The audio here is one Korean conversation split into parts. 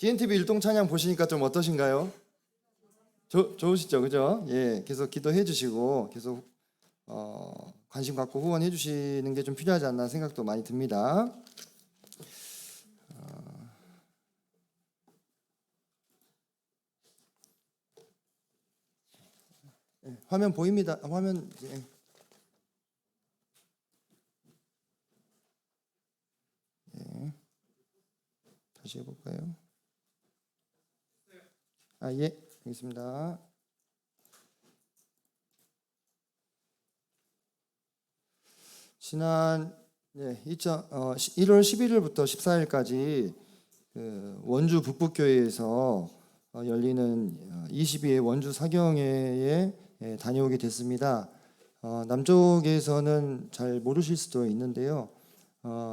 GNTV 일동 찬양 보시니까 좀 어떠신가요? 좋으시죠, 그죠? 예, 계속 기도해 주시고 계속 관심 갖고 후원해 주시는 게 좀 필요하지 않나 생각도 많이 듭니다. 예, 화면 보입니다. 화면 예. 예. 다시 해볼까요? 예, 알겠습니다. 지난 1월 11일부터 14일까지 그 원주 북북교회에서 열리는 22회 원주 사경회에 다녀오게 됐습니다. 남쪽에서는 잘 모르실 수도 있는데요.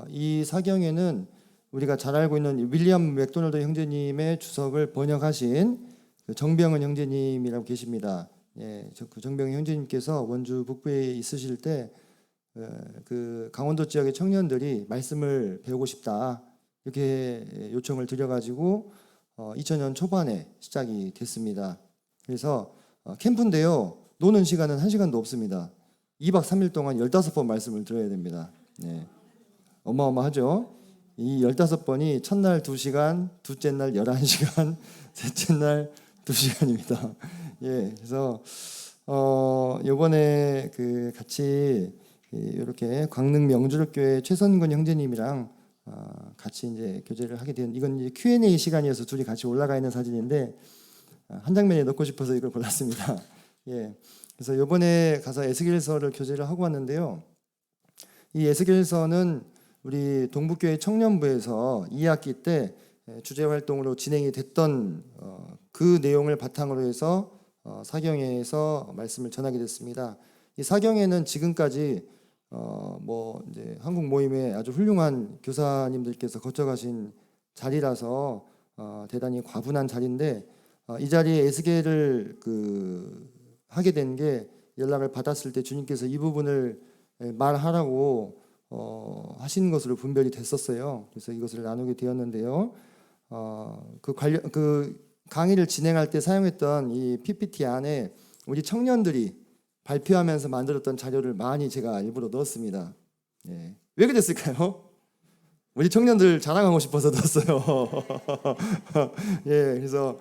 이 사경회는 우리가 잘 알고 있는 윌리엄 맥도널드 형제님의 주석을 번역하신 정병은 형제님이라고 계십니다. 예, 그 정병은 형제님께서 원주 북부에 있으실 때 그 강원도 지역의 청년들이 말씀을 배우고 싶다 이렇게 요청을 드려가지고 2000년 초반에 시작이 됐습니다. 그래서 캠프인데요, 노는 시간은 1시간도 없습니다. 2박 3일 동안 15번 말씀을 들어야 됩니다. 네. 어마어마하죠. 이 15번이 첫날 2시간, 둘째 날 11시간, 셋째 날 2시간입니다. 예, 그래서 요번에 그 같이 이렇게 광릉 명주교회 최선근 형제님이랑 같이 이제 교제를 하게 된, 이건 이제 Q&A 시간이어서 둘이 같이 올라가 있는 사진인데 한 장면에 넣고 싶어서 이걸 골랐습니다. 예, 그래서 요번에 가서 에스겔서를 교제를 하고 왔는데요. 이 에스겔서는 우리 동북교회 청년부에서 2학기 때 주제 활동으로 진행이 됐던 그 내용을 바탕으로 해서 사경회에서 말씀을 전하게 됐습니다. 이 사경회는 지금까지 이제 한국 모임의 아주 훌륭한 교사님들께서 거쳐가신 자리라서 대단히 과분한 자리인데, 이 자리에 에스겔을 하게 된 게 연락을 받았을 때 주님께서 이 부분을 말하라고 하신 것으로 분별이 됐었어요. 그래서 이것을 나누게 되었는데요. 그 강의를 진행할 때 사용했던 이 PPT 안에 우리 청년들이 발표하면서 만들었던 자료를 많이 제가 일부러 넣었습니다. 예. 왜 그랬을까요? 우리 청년들 자랑하고 싶어서 넣었어요. 예, 그래서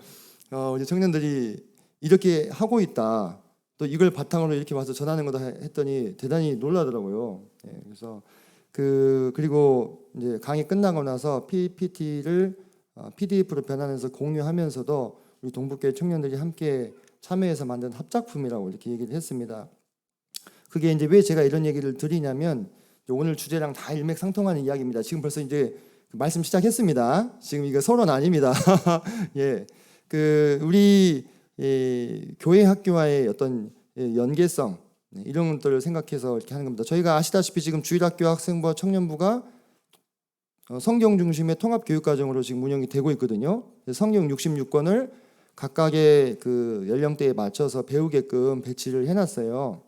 우리 청년들이 이렇게 하고 있다, 또 이걸 바탕으로 이렇게 와서 전하는 거다 했더니 대단히 놀라더라고요. 예, 그래서 그리고 이제 강의 끝나고 나서 PPT를 PDF로 변환해서 공유하면서도 우리 동북교회 청년들이 함께 참여해서 만든 합작품이라고 이렇게 얘기를 했습니다. 그게 이제 왜 제가 이런 얘기를 드리냐면, 오늘 주제랑 다 일맥상통하는 이야기입니다. 지금 벌써 이제 말씀 시작했습니다. 지금 이거 서론 아닙니다. 예, 우리 교회 학교와의 어떤 연계성, 이런 것들을 생각해서 이렇게 하는 겁니다. 저희가 아시다시피 지금 주일학교 학생부와 청년부가 성경 중심의 통합교육과정으로 지금 운영이 되고 있거든요. 성경 66권을 각각의 그 연령대에 맞춰서 배우게끔 배치를 해놨어요.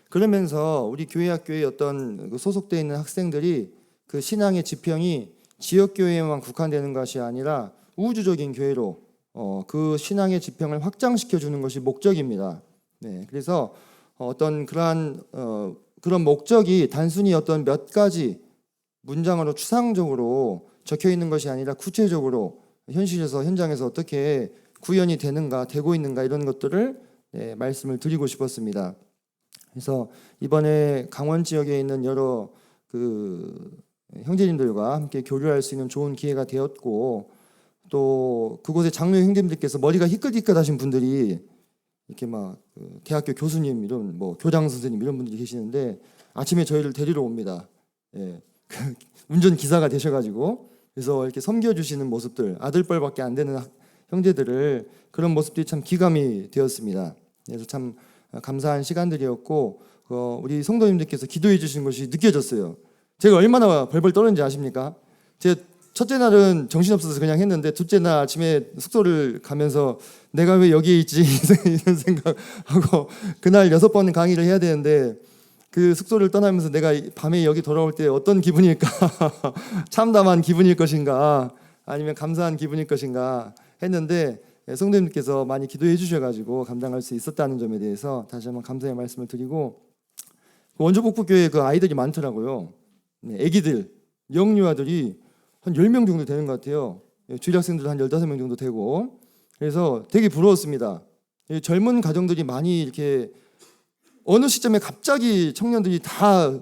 그러면서 우리 교회 학교에 어떤 소속되어 있는 학생들이 그 신앙의 지평이 지역교회에만 국한되는 것이 아니라 우주적인 교회로 그 신앙의 지평을 확장시켜 주는 것이 목적입니다. 네, 그래서 어떤 그런 목적이 단순히 어떤 몇 가지 문장으로 추상적으로 적혀 있는 것이 아니라 구체적으로 현장에서 어떻게 구현이 되고 있는가, 이런 것들을 말씀을 드리고 싶었습니다. 그래서 이번에 강원 지역에 있는 여러 형제님들과 함께 교류할 수 있는 좋은 기회가 되었고, 또 그곳의 장로 형제님들께서 머리가 희끗희끗하신 분들이 이렇게 대학교 교수님, 이런 교장 선생님 이런 분들이 계시는데 아침에 저희를 데리러 옵니다. 예, 운전 기사가 되셔가지고, 그래서 이렇게 섬겨주시는 모습들, 아들뻘밖에 안 되는 형제들을, 그런 모습들이 참 기감이 되었습니다. 그래서 참 감사한 시간들이었고, 우리 성도님들께서 기도해 주신 것이 느껴졌어요. 제가 얼마나 벌벌 떨었는지 아십니까? 제가 첫째 날은 정신없어서 그냥 했는데, 둘째 날 아침에 숙소를 가면서 내가 왜 여기에 있지 이런 생각하고, 그날 6번 강의를 해야 되는데 그 숙소를 떠나면서 내가 밤에 여기 돌아올 때 어떤 기분일까 참담한 기분일 것인가, 아니면 감사한 기분일 것인가 했는데 성도님께서 많이 기도해 주셔가지고 감당할 수 있었다는 점에 대해서 다시 한번 감사의 말씀을 드리고, 원주복부교회 그 아이들이 많더라고요. 아기들, 영유아들이 한 10명 정도 되는 것 같아요. 주일학생들 한 15명 정도 되고, 그래서 되게 부러웠습니다. 젊은 가정들이 많이 이렇게 어느 시점에 갑자기 청년들이 다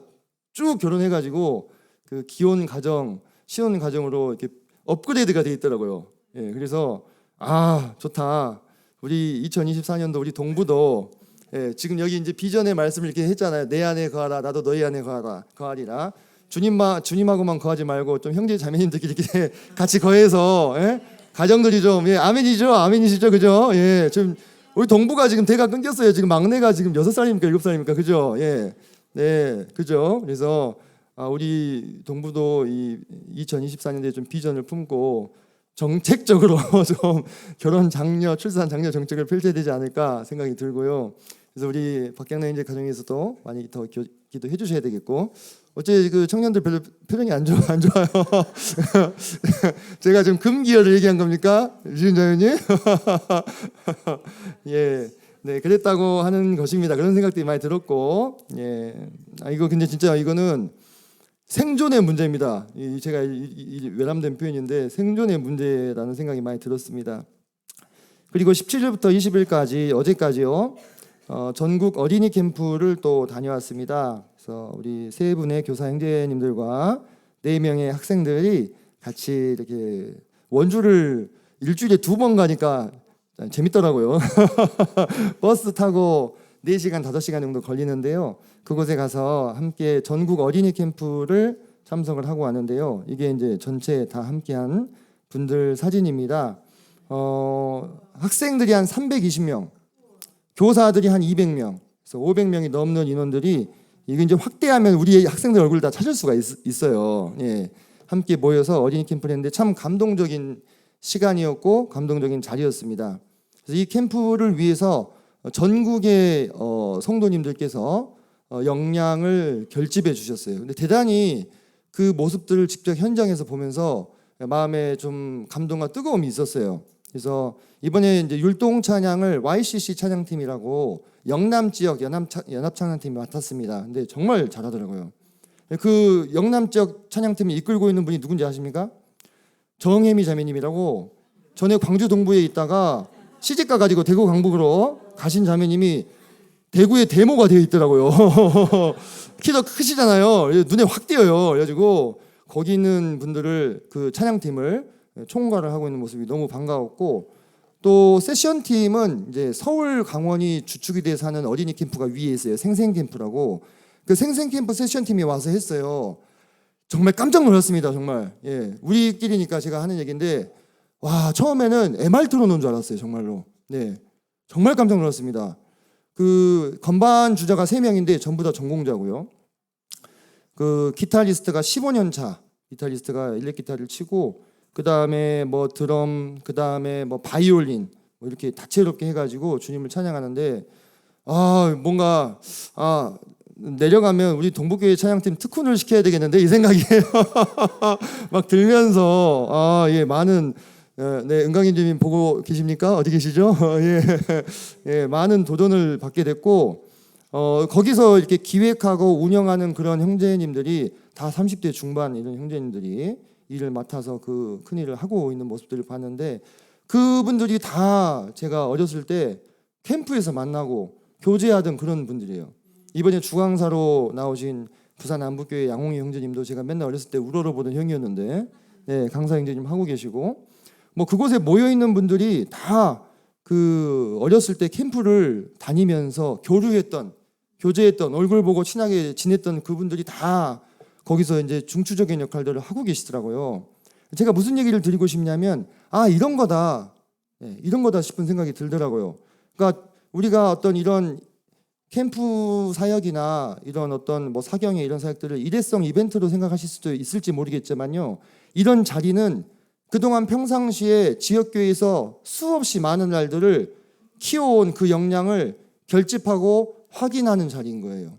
쭉 결혼해가지고 그 기혼 가정, 신혼 가정으로 이렇게 업그레이드가 돼 있더라고요. 그래서 좋다. 우리 2024년도 우리 동부도 지금 여기 이제 비전의 말씀을 이렇게 했잖아요. 내 안에 거하라, 나도 너희 안에 거하리라. 주님하고만 거하지 말고 좀 형제 자매님들끼리 이렇게 같이 거해서 가정들이 좀 아멘이죠, 아멘이시죠, 그죠? 지금 우리 동부가 지금 대가 끊겼어요. 지금 막내가 지금 6살입니까, 7살입니까, 그죠? 네, 그죠? 그래서 우리 동부도 이 2024년도에 좀 비전을 품고 정책적으로 좀 결혼 장려, 출산 장려 정책을 펼쳐야 되지 않을까 생각이 들고요. 그래서 우리 박경래 이제 가정에서도 많이 더 기도해 주셔야 되겠고, 어째 그 청년들 별로 표정이 안 좋아요. 제가 지금 금기어를 얘기한 겁니까, 유진자연님? 네, 그랬다고 하는 것입니다. 그런 생각들이 많이 들었고, 이거 근데 진짜 이거는 생존의 문제입니다. 제가 외람된 표현인데 생존의 문제라는 생각이 많이 들었습니다. 그리고 17일부터 20일까지 어제까지요, 전국 어린이 캠프를 또 다녀왔습니다. 그래서 우리 세 분의 교사 형제님들과 4명의 학생들이 같이 이렇게 원주를 일주일에 2번 가니까 재밌더라고요. 버스 타고 4시간, 5시간 정도 걸리는데요. 그곳에 가서 함께 전국 어린이 캠프를 참석을 하고 왔는데요. 이게 이제 전체 다 함께한 분들 사진입니다. 학생들이 한 320명, 교사들이 한 200명, 그래서 500명이 넘는 인원들이, 이게 이제 확대하면 우리 학생들 얼굴 다 찾을 수가 있어요. 함께 모여서 어린이 캠프를 했는데 참 감동적인 시간이었고 감동적인 자리였습니다. 그래서 이 캠프를 위해서 전국의 성도님들께서 역량을 결집해 주셨어요. 근데 대단히 그 모습들을 직접 현장에서 보면서 마음에 좀 감동과 뜨거움이 있었어요. 그래서 이번에 이제 율동 찬양을 YCC 찬양팀이라고 영남 지역 연합 찬양팀이 맡았습니다. 근데 정말 잘하더라고요. 그 영남 지역 찬양팀을 이끌고 있는 분이 누군지 아십니까? 정혜미 자매님이라고, 전에 광주 동부에 있다가 시집가 가지고 대구 강북으로 가신 자매님이 대구의 대모가 되어 있더라고요. 키도 크시잖아요. 눈에 확 띄어요. 그래가지고 거기 있는 분들을, 그 찬양팀을 총괄을 하고 있는 모습이 너무 반가웠고, 또 세션팀은 이제 서울 강원이 주축이 돼서 하는 어린이 캠프가 위에 있어요. 생생캠프라고. 그 생생캠프 세션팀이 와서 했어요. 정말 깜짝 놀랐습니다. 정말. 우리끼리니까 제가 하는 얘기인데, 와, 처음에는 MR 틀어놓은 줄 알았어요. 정말로. 정말 깜짝 놀랐습니다. 그 건반 주자가 3명인데 전부 다 전공자고요. 그 기타리스트가 15년 차 기타리스트가 일렉 기타를 치고, 그 다음에 뭐 드럼, 그 다음에 뭐 바이올린, 뭐 이렇게 다채롭게 해가지고 주님을 찬양하는데, 뭔가 내려가면 우리 동북교회 찬양팀 특훈을 시켜야 되겠는데 이 생각이 막 들면서, 많은, 은강인 주님 보고 계십니까? 어디 계시죠? 많은 도전을 받게 됐고, 거기서 이렇게 기획하고 운영하는 그런 형제님들이 다 30대 중반 이런 형제님들이 일을 맡아서 그 큰 일을 하고 있는 모습들을 봤는데, 그분들이 다 제가 어렸을 때 캠프에서 만나고 교제하던 그런 분들이에요. 이번에 주강사로 나오신 부산 안북교회 양홍희 형제님도 제가 맨날 어렸을 때 우러러보던 형이었는데, 강사 형제님 하고 계시고, 뭐 그곳에 모여 있는 분들이 다 그 어렸을 때 캠프를 다니면서 교제했던 얼굴 보고 친하게 지냈던 그분들이 다 거기서 이제 중추적인 역할들을 하고 계시더라고요. 제가 무슨 얘기를 드리고 싶냐면, 이런 거다 싶은 생각이 들더라고요. 그러니까 우리가 어떤 이런 캠프 사역이나 이런 어떤 뭐 사경의 이런 사역들을 일회성 이벤트로 생각하실 수도 있을지 모르겠지만요, 이런 자리는 그동안 평상시에 지역교회에서 수없이 많은 날들을 키워온 그 역량을 결집하고 확인하는 자리인 거예요.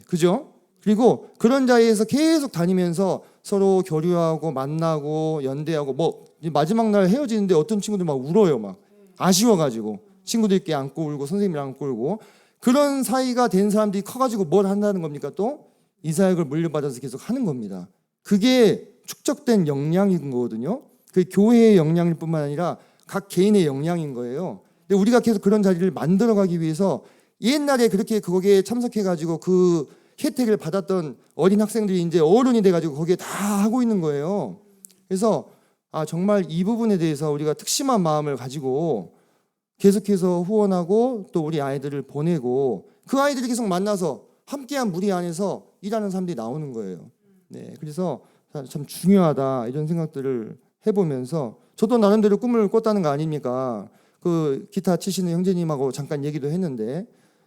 그죠? 그리고 그런 자리에서 계속 다니면서 서로 교류하고 만나고 연대하고, 뭐 이제 마지막 날 헤어지는데 어떤 친구들 막 울어요. 막 아쉬워가지고 친구들끼리 안고 울고 선생님이랑 안고 울고 그런 사이가 된 사람들이 커가지고 뭘 한다는 겁니까? 또 이 사역을 물려받아서 계속 하는 겁니다. 그게 축적된 역량인 거거든요. 그 교회의 역량일 뿐만 아니라 각 개인의 역량인 거예요. 근데 우리가 계속 그런 자리를 만들어가기 위해서 옛날에 그렇게 거기에 참석해가지고 그 혜택을 받았던 어린 학생들이 이제 어른이 돼가지고 거기에 다 하고 있는 거예요. 그래서 정말 이 부분에 대해서 우리가 특심한 마음을 가지고 계속해서 후원하고 또 우리 아이들을 보내고 그 아이들이 계속 만나서 함께한 무리 안에서 일하는 사람들이 나오는 거예요. 네, 그래서 참 중요하다 이런 생각들을 해보면서 저도 나름대로 꿈을 꿨다는 거 아닙니까? 그 기타 치시는 형제님하고 잠깐 얘기도 했는데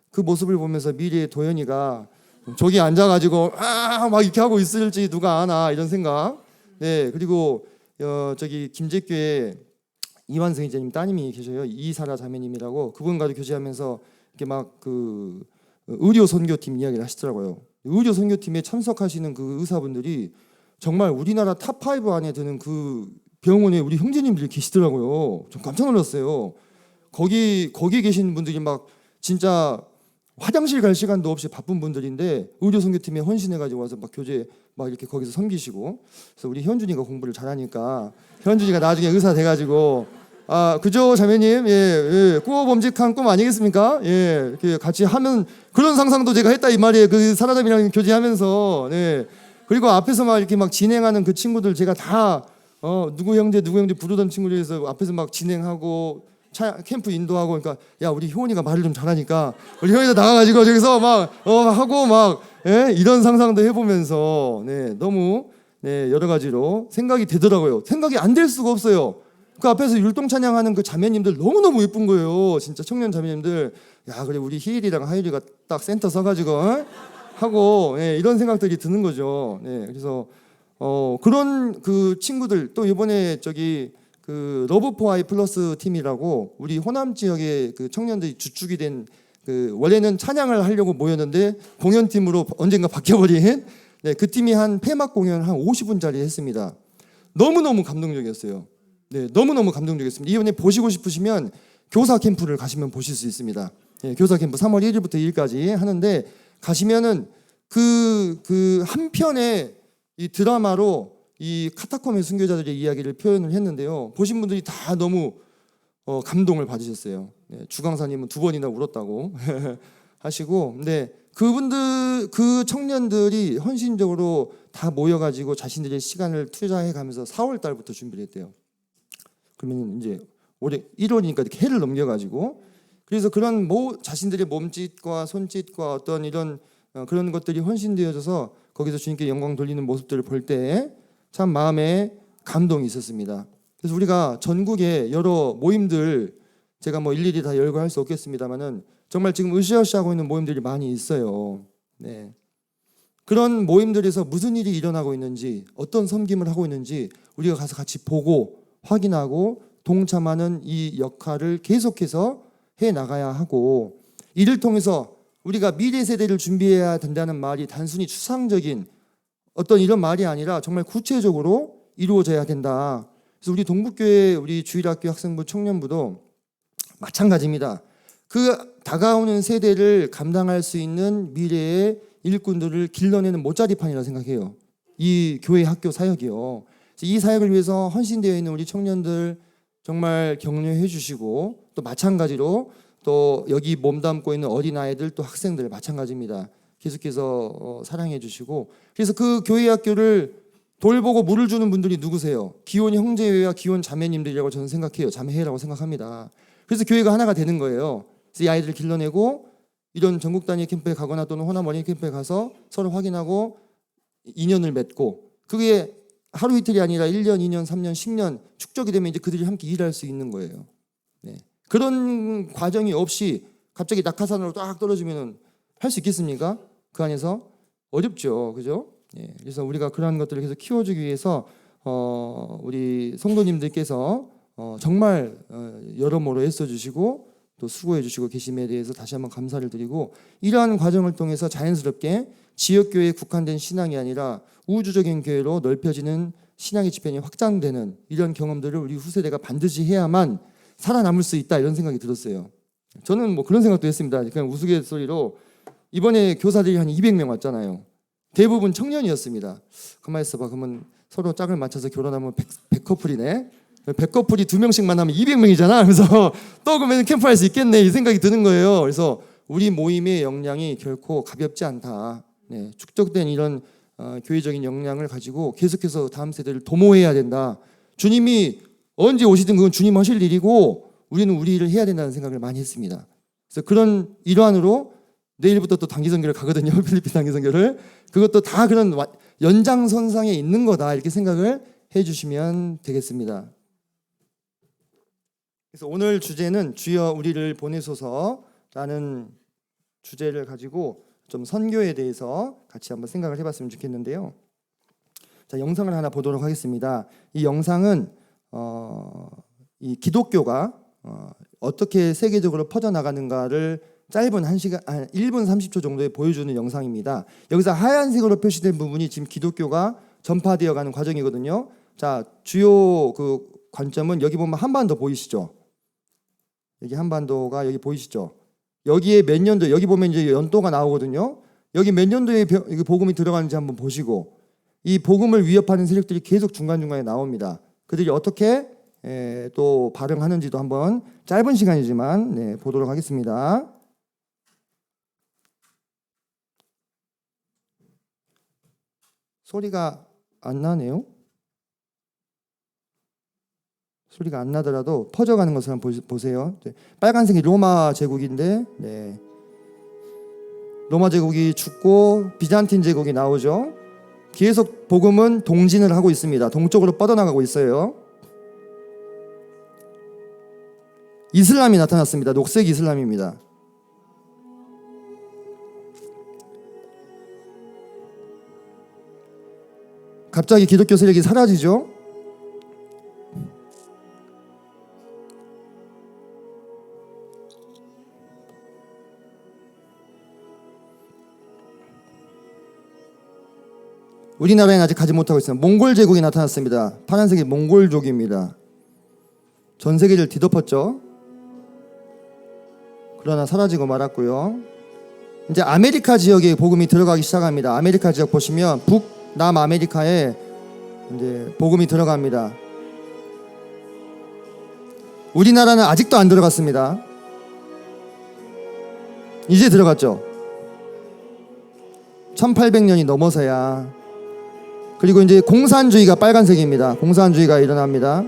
그 모습을 보면서 미래의 도현이가 저기 앉아가지고 막 이렇게 하고 있을지 누가 아나 이런 생각. 네, 그리고 저기 김제교회 이완성 이제님 따님이 계셔요. 이사라 자매님이라고 그분과도 교제하면서 이렇게 막 그 의료 선교팀 이야기를 하시더라고요. 의료 선교팀에 참석하시는 그 의사분들이 정말 우리나라 탑5 안에 드는 그 병원에 우리 형제님들이 계시더라고요. 좀 깜짝 놀랐어요. 거기 계신 분들이 막 진짜 화장실 갈 시간도 없이 바쁜 분들인데 의료 선교팀에 헌신해가지고 와서 막 교제 막 이렇게 거기서 섬기시고 그래서 우리 현준이가 공부를 잘하니까 현준이가 나중에 의사 돼가지고 그죠 자매님 예 꾸어범직한 꿈 아니겠습니까? 예 이렇게 같이 하면 그런 상상도 제가 했다 이 말이에요. 그 사람이랑 교제하면서 네 그리고 앞에서 막 이렇게 막 진행하는 그 친구들 제가 다 누구 형제 부르던 친구들에서 앞에서 막 진행하고 캠프 인도하고 그러니까 야 우리 효원이가 말을 좀 잘하니까 우리 효원이도 나가가지고 저기서 막 하고 막 이런 상상도 해보면서 네 너무 네 여러 가지로 생각이 되더라고요. 생각이 안 될 수가 없어요. 그 앞에서 율동 찬양하는 그 자매님들 너무너무 예쁜 거예요. 진짜 청년 자매님들 야 그래 우리 희일이랑 하율이가 딱 센터 서가지고 하고 이런 생각들이 드는 거죠. 네 그래서 그런 그 친구들 또 이번에 저기 그 러브포아이 플러스 팀이라고 우리 호남 지역의 그 청년들이 주축이 된 그 원래는 찬양을 하려고 모였는데 공연팀으로 언젠가 바뀌어버린 그 팀이 한 폐막 공연 한 50분짜리 했습니다. 너무너무 감동적이었어요. 네, 너무너무 감동적이었습니다. 이번에 보시고 싶으시면 교사 캠프를 가시면 보실 수 있습니다. 네, 교사 캠프 3월 1일부터 2일까지 하는데 가시면은 그 한 편의 이 드라마로 이 카타콤의 순교자들의 이야기를 표현을 했는데요. 보신 분들이 다 너무 감동을 받으셨어요. 네, 주강사님은 2번이나 울었다고 하시고, 근데 그분들 그 청년들이 헌신적으로 다 모여가지고 자신들의 시간을 투자해가면서 4월 달부터 준비를 했대요. 그러면 이제 올해 1월이니까 이렇게 해를 넘겨가지고 그래서 그런 자신들의 몸짓과 손짓과 어떤 이런 그런 것들이 헌신되어져서 거기서 주님께 영광 돌리는 모습들을 볼 때 참 마음에 감동이 있었습니다. 그래서 우리가 전국에 여러 모임들 제가 뭐 일일이 다 열거할 수 없겠습니다만은 정말 지금 으쌰으쌰하고 있는 모임들이 많이 있어요. 네. 그런 모임들에서 무슨 일이 일어나고 있는지 어떤 섬김을 하고 있는지 우리가 가서 같이 보고 확인하고 동참하는 이 역할을 계속해서 해 나가야 하고 이를 통해서 우리가 미래 세대를 준비해야 된다는 말이 단순히 추상적인 어떤 이런 말이 아니라 정말 구체적으로 이루어져야 된다. 그래서 우리 동북교회 우리 주일학교 학생부 청년부도 마찬가지입니다. 그 다가오는 세대를 감당할 수 있는 미래의 일꾼들을 길러내는 못자리판이라고 생각해요. 이 교회 학교 사역이요. 이 사역을 위해서 헌신되어 있는 우리 청년들 정말 격려해 주시고 또 마찬가지로 또 여기 몸담고 있는 어린아이들 또 학생들 마찬가지입니다. 계속해서 사랑해 주시고 그래서 그 교회 학교를 돌보고 물을 주는 분들이 누구세요? 기혼 형제회와 기혼 자매님들이라고 저는 생각해요. 자매회라고 생각합니다. 그래서 교회가 하나가 되는 거예요. 그래서 이 아이들을 길러내고 이런 전국 단위 캠프에 가거나 또는 호남 어린이 캠프에 가서 서로 확인하고 인연을 맺고 그게 하루 이틀이 아니라 1년, 2년, 3년, 10년 축적이 되면 이제 그들이 함께 일할 수 있는 거예요. 네. 그런 과정이 없이 갑자기 낙하산으로 딱 떨어지면 할 수 있겠습니까? 그 안에서 어렵죠, 그죠? 네. 그래서 우리가 그러한 것들을 계속 키워주기 위해서 우리 성도님들께서 정말 여러모로 애써주시고 또 수고해주시고 계심에 대해서 다시 한번 감사를 드리고 이러한 과정을 통해서 자연스럽게 지역교회에 국한된 신앙이 아니라 우주적인 교회로 넓혀지는 신약의 지편이 확장되는 이런 경험들을 우리 후세대가 반드시 해야만 살아남을 수 있다, 이런 생각이 들었어요. 저는 뭐 그런 생각도 했습니다. 그냥 우스갯소리로 이번에 교사들이 한 200명 왔잖아요. 대부분 청년이었습니다. 가만히 있어봐. 그러면 서로 짝을 맞춰서 결혼하면 100커플이네. 100커플이 2명씩만 하면 200명이잖아. 그래서 또 그러면 캠프할 수 있겠네, 이 생각이 드는 거예요. 그래서 우리 모임의 역량이 결코 가볍지 않다. 네, 축적된 이런 교회적인 역량을 가지고 계속해서 다음 세대를 도모해야 된다. 주님이 언제 오시든 그건 주님 하실 일이고 우리는 우리 일을 해야 된다는 생각을 많이 했습니다. 그래서 그런 일환으로 내일부터 또 단기 선교를 가거든요. 필리핀 단기 선교를. 그것도 다 그런 연장선상에 있는 거다, 이렇게 생각을 해주시면 되겠습니다. 그래서 오늘 주제는 주여 우리를 보내소서라는 주제를 가지고 좀 선교에 대해서 같이 한번 생각을 해봤으면 좋겠는데요. 자, 영상을 하나 보도록 하겠습니다. 이 영상은 이 기독교가 어떻게 세계적으로 퍼져나가는가를 짧은 1분 30초 정도에 보여주는 영상입니다. 여기서 하얀색으로 표시된 부분이 지금 기독교가 전파되어가는 과정이거든요. 자, 주요 그 관점은 여기 보면 한반도 보이시죠? 여기 한반도가 여기 보이시죠? 여기에 몇 년도, 여기 보면 이제 연도가 나오거든요. 여기 몇 년도에 복음이 들어가는지 한번 보시고, 이 복음을 위협하는 세력들이 계속 중간중간에 나옵니다. 그들이 어떻게 또 발응하는지도 한번 짧은 시간이지만 보도록 하겠습니다. 소리가 안 나네요. 소리가 안 나더라도 퍼져가는 것을 한번 보세요. 빨간색이 로마 제국인데, 로마 제국이 죽고 비잔틴 제국이 나오죠. 계속 복음은 동진을 하고 있습니다. 동쪽으로 뻗어나가고 있어요. 이슬람이 나타났습니다. 녹색 이슬람입니다. 갑자기 기독교 세력이 사라지죠. 우리나라에는 아직 가지 못하고 있습니다. 몽골 제국이 나타났습니다. 파란색이 몽골족입니다. 전 세계를 뒤덮었죠. 그러나 사라지고 말았고요. 이제 아메리카 지역에 복음이 들어가기 시작합니다. 아메리카 지역 보시면 북남아메리카에 이제 복음이 들어갑니다. 우리나라는 아직도 안 들어갔습니다. 이제 들어갔죠. 1800년이 넘어서야. 그리고 이제 공산주의가 빨간색입니다. 공산주의가 일어납니다.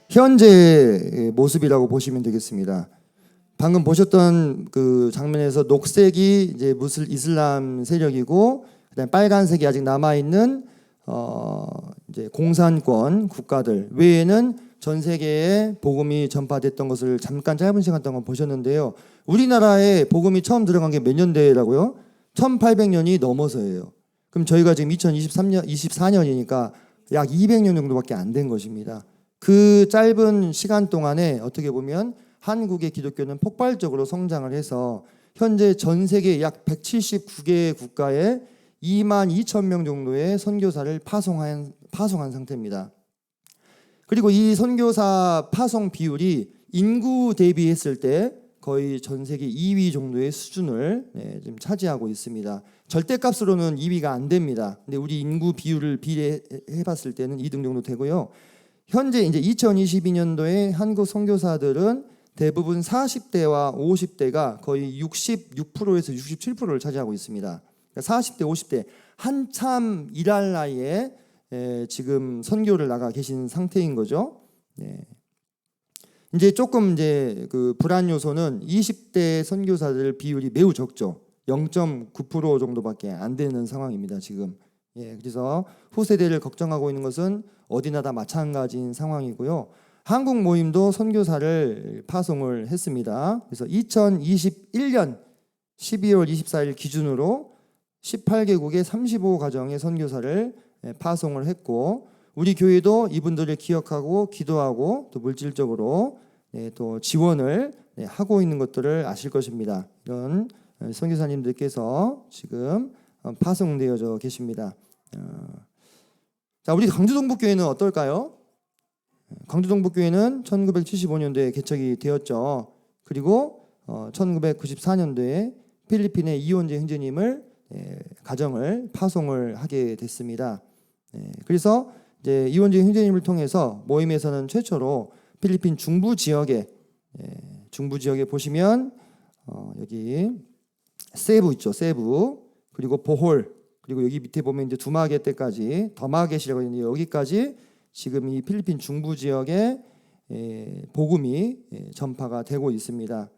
현재의 모습이라고 보시면 되겠습니다. 방금 보셨던 그 장면에서 녹색이 이제 이슬람 세력이고, 그다음에 빨간색이 아직 남아 있는 이제 공산권 국가들 외에는 전 세계에 복음이 전파됐던 것을 잠깐 짧은 시간 동안 보셨는데요. 우리나라에 복음이 처음 들어간 게 몇 년대라고요? 1800년이 넘어서예요. 그럼 저희가 지금 24년이니까 약 200년 정도밖에 안 된 것입니다. 그 짧은 시간 동안에 어떻게 보면 한국의 기독교는 폭발적으로 성장을 해서 현재 전 세계 약 179개 국가에 22,000명 정도의 선교사를 파송한 상태입니다. 그리고 이 선교사 파송 비율이 인구 대비했을 때 거의 전 세계 2위 정도의 수준을 지금 차지하고 있습니다. 절대값으로는 2위가 안 됩니다. 근데 우리 인구 비율을 비례해 봤을 때는 2등 정도 되고요. 현재 이제 2022년도에 한국 선교사들은 대부분 40대와 50대가 거의 66%에서 67%를 차지하고 있습니다. 그러니까 40대, 50대 한참 일할 나이에 지금 선교를 나가 계신 상태인 거죠. 이제 조금 이제 그 불안 요소는 20대 선교사들 비율이 매우 적죠. 0.9% 정도밖에 안 되는 상황입니다, 지금. 그래서 후세대를 걱정하고 있는 것은 어디나 다 마찬가지인 상황이고요. 한국 모임도 선교사를 파송을 했습니다. 그래서 2021년 12월 24일 기준으로 18개국의 35가정의 선교사를 파송을 했고, 우리 교회도 이분들을 기억하고 기도하고 또 물질적으로 또 지원을 하고 있는 것들을 아실 것입니다. 이런 선교사님들께서 지금 파송되어져 계십니다. 자, 우리 광주동북교회는 어떨까요? 광주동북교회는 1975년도에 개척이 되었죠. 그리고 1994년도에 필리핀의 이원재 형제님을 가정을 파송을 하게 됐습니다. 그래서 이제 이원재 형제님을 통해서 모임에서는 최초로 필리핀 중부 지역에 보시면 여기 세부 있죠, 세부, 그리고 보홀, 그리고 여기 밑에 보면 이제 두마게떼까지, 더마게시라고 있는데 여기까지 지금 이 필리핀 중부 지역에 복음이 전파가 되고 있습니다.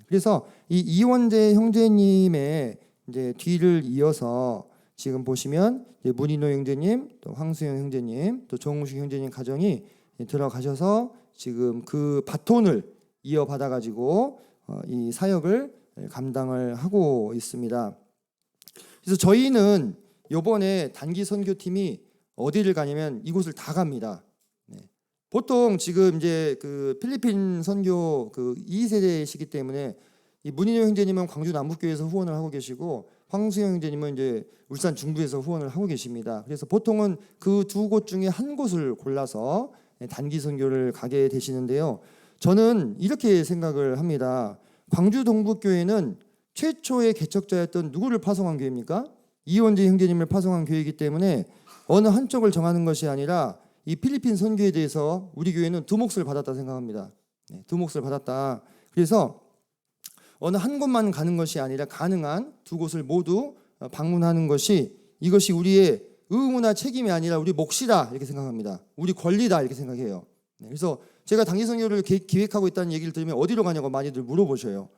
그래서 이 이원재 형제님의 이제 뒤를 이어서 지금 보시면 문인호 형제님, 또 황수영 형제님, 또 정우식 형제님 가정이 들어가셔서 지금 그 바톤을 이어받아 가지고 이 사역을 감당을 하고 있습니다. 그래서 저희는 이번에 단기 선교팀이 어디를 가냐면 이곳을 다 갑니다. 보통 지금 이제 그 필리핀 선교 그 2세대이시기 때문에 이 문인호 형제님은 광주 남북교회에서 후원을 하고 계시고 황수영 형제님은 이제 울산 중부에서 후원을 하고 계십니다. 그래서 보통은 그 두 곳 중에 한 곳을 골라서 단기 선교를 가게 되시는데요. 저는 이렇게 생각을 합니다. 광주 동북교회는 최초의 개척자였던 누구를 파송한 교회입니까? 이원재 형제님을 파송한 교회이기 때문에 어느 한쪽을 정하는 것이 아니라 이 필리핀 선교에 대해서 우리 교회는 두 몫을 받았다 생각합니다. 두 몫을 받았다. 그래서 어느 한 곳만 가는 것이 아니라 가능한 두 곳을 모두 방문하는 것이 이것이 우리의 의무나 책임이 아니라 우리 몫이다 이렇게 생각합니다. 우리 권리다 이렇게 생각해요. 그래서 제가 단기 선교를 기획하고 있다는 얘기를 들으면 어디로 가냐고 많이들 물어보셔요.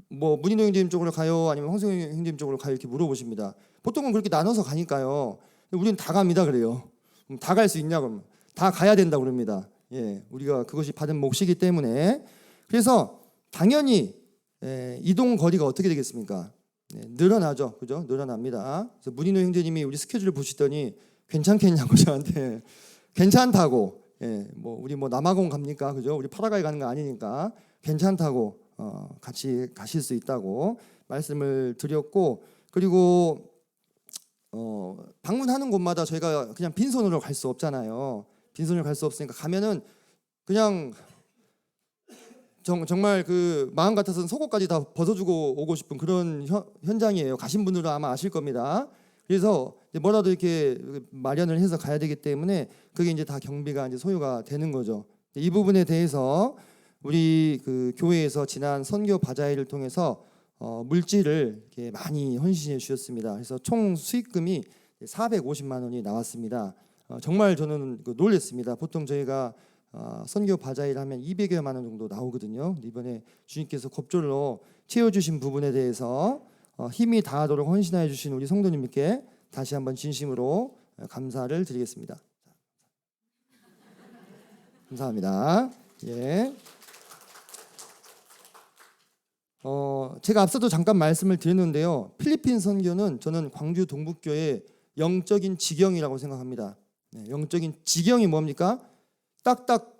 뭐 문인호 형제님 쪽으로 가요, 아니면 황성영 형제님 쪽으로 가요 이렇게 물어보십니다. 보통은 그렇게 나눠서 가니까요. 우리는 다 갑니다 그래요. 다 갈 수 있냐 그러면 다 가야 된다 그럽니다. 우리가 그것이 받은 몫이기 때문에. 그래서 당연히 이동 거리가 어떻게 되겠습니까? 늘어나죠, 그죠? 늘어납니다. 그래서 문인호 형제님이 우리 스케줄을 보시더니 괜찮겠냐고 저한테 괜찮다고. 뭐 우리 뭐 남아공 갑니까, 그죠? 우리 파라과이 가는 거 아니니까 괜찮다고 같이 가실 수 있다고 말씀을 드렸고, 그리고 방문하는 곳마다 저희가 그냥 빈손으로 갈 수 없잖아요. 빈손으로 갈 수 없으니까 가면은 그냥 정말 그 마음 같아서는 속옷까지 다 벗어주고 오고 싶은 그런 현장이에요. 가신 분들은 아마 아실 겁니다. 그래서 뭐라도 이렇게 마련을 해서 가야 되기 때문에 그게 이제 다 경비가 이제 소요가 되는 거죠. 이 부분에 대해서 우리 그 교회에서 지난 선교 바자회를 통해서 물질을 이렇게 많이 헌신해 주셨습니다. 그래서 총 수익금이 450만 원이 나왔습니다. 정말 저는 놀랐습니다. 보통 저희가 선교 바자회를 하면 200여만 원 정도 나오거든요. 이번에 주님께서 겁줄로 채워주신 부분에 대해서 힘이 다하도록 헌신하여 주신 우리 성도님께 다시 한번 진심으로 감사를 드리겠습니다. 감사합니다. 제가 앞서도 잠깐 말씀을 드렸는데요. 필리핀 선교는 저는 광주 동북교의 영적인 지경이라고 생각합니다. 영적인 지경이 뭡니까? 딱딱